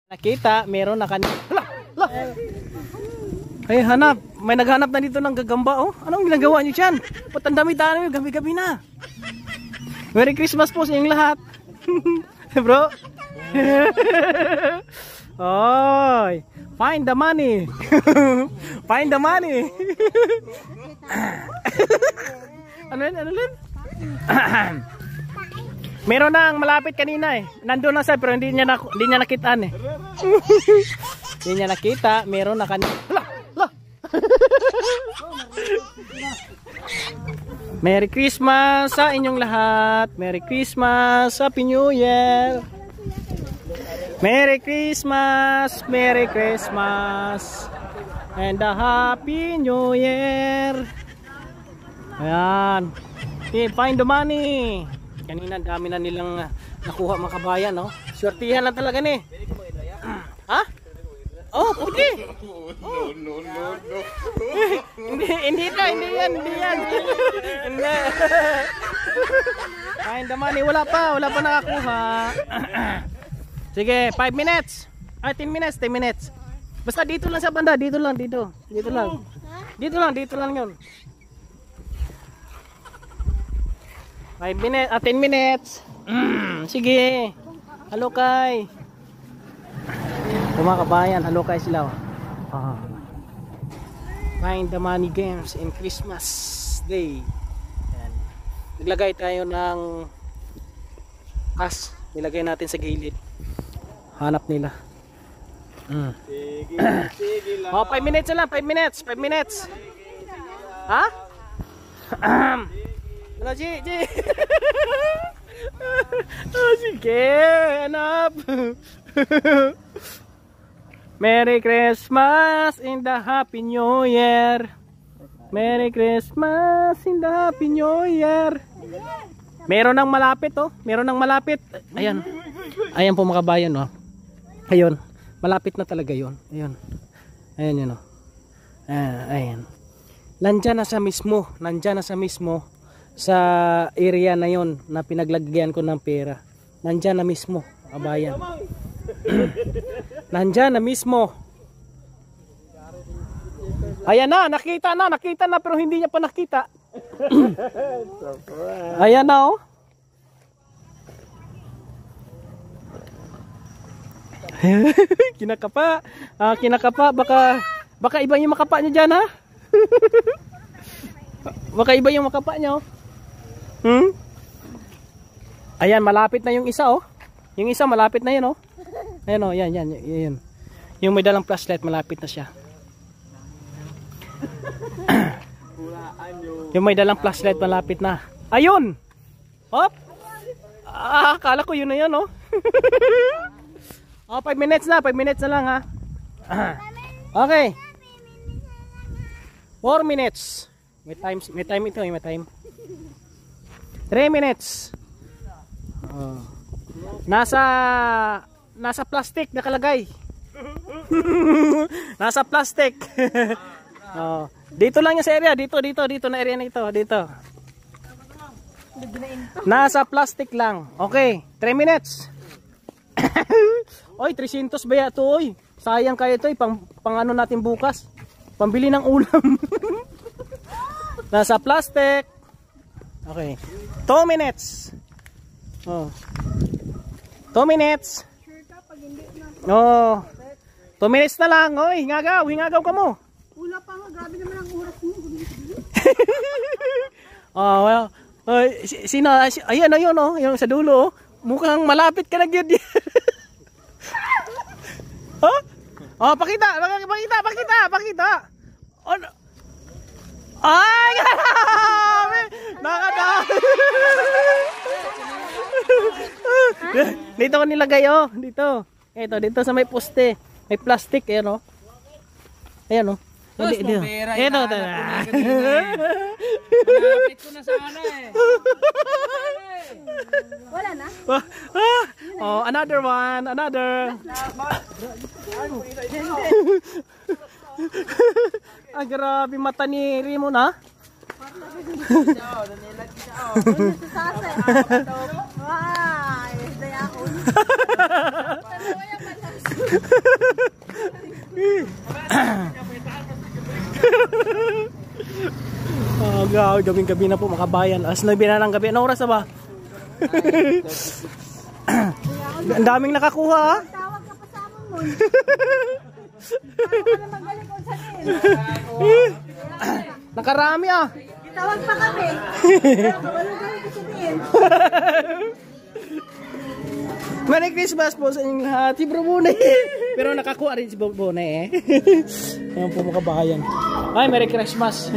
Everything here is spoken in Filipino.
Nakita, meron na kanina. Ay, hanap. May naghanap na dito ng gagamba, oh. Anong ginagawa niyo dyan? Ba't ang dami-dami, gabi-gabi na. Merry Christmas po sa inyong lahat. Bro. Oy, find the money. Find the money. Ano yun? Meron nang malapit kanina eh. Nandun na siya pero hindi niya nakitaan eh. Hindi niya nakita, meron na kanina. Merry Christmas sa inyong lahat. Merry Christmas, Happy New Year. Merry Christmas, Merry Christmas, and a Happy New Year. Ayan. Okay, find the money. Kanina dami na nilang nakuha mga kabayan, no? Swertihan lang talaga ni. Ha? Oh, puti. Oh. No. Hindi yan. Hindi. Find the money, wala pa nakakuha. Sige, 5 minutes. 10 minutes. Basta dito lang sa banda, dito lang yun. 5 minutes, 10 minutes. Sige. Halukay. Mga kabayan, halukay sila. Find the money games in Christmas Day. Ayan. Naglagay tayo ng cash. Nilagay natin sa gilid. Hanap nila. Sige lang. 5 minutes lang, 5 minutes. Ha? Ano, G? Sige, hanap. Merry Christmas in the Happy New Year. Merry Christmas in the Happy New Year. Meron nang malapit, oh. Ayan. Ayan po mga kabayan, oh. Ayun. Malapit na talaga yun. Ayun. Ayan yun, oh. Ayan. Nandyan na sa mismo sa area na yon na pinaglagyan ko ng pera. Nandyan na mismo, kabayan. Nandyan na mismo. Ayan na, nakita na pero hindi niya pa nakita. Ayan na, oh. Kinakapa. Baka iba yung makapa niya dyan, ha? Baka iba yung makapa niya, oh. Ayan, malapit na yung isa, oh. Yung isa malapit na yun, oh. Ayan, oh, yan. Yung may dalang flashlight, malapit na siya. Yung may dalang flashlight, malapit na. Ayun! Hop! Akala ko yun na yun, oh. 5 minutes na lang, ha. Okay. 4 minutes. May time ito, may time. 3 minutes. Nasa plastic nakalagay. Nasa plastic. Dito lang yung sa area, dito na area na ito, dito. Nasa plastic lang. Okay, 3 minutes. Oy, 300 ba ito, oy? Sayang kaya ito, pang ano natin bukas. Pambili ng ulam. Nasa plastic. Okay. 2 minutes. 2 minutes. 2 minutes na lang. Oy, hingagaw ka mo. Wala pa nga, grabe naman ang oras mo. Well. Sino? Ayan, oh, yung sa dulo, oh. Mukhang malapit ka na gyud. Pakita. Ay, grabe! Nakadami! Dito ko nilagay, oh. Dito. Dito sa may poste. May plastic, ayan, oh. Ayan, oh. Ito. Malapit ko na sana, eh. Wala na? Another one. Grabe, mata ni Rimo na. baon. Dalawa yan malas. Gabing-gabi na po mga kabayan. Alas 9 na ng gabi. Anong oras na ba? Ang daming nakakuha ha. Tawag ka pa sa amon mo. Tawag ka na magaling kung saan Nakarami ah. Tawag pa kami. Walang galing ko sabihin. Merry Christmas po sa inyong lahat. Si Bro Bonay. Pero nakakuha rin si Bro Bonay eh. Ayan po mga kabayan. Ay, Merry Christmas.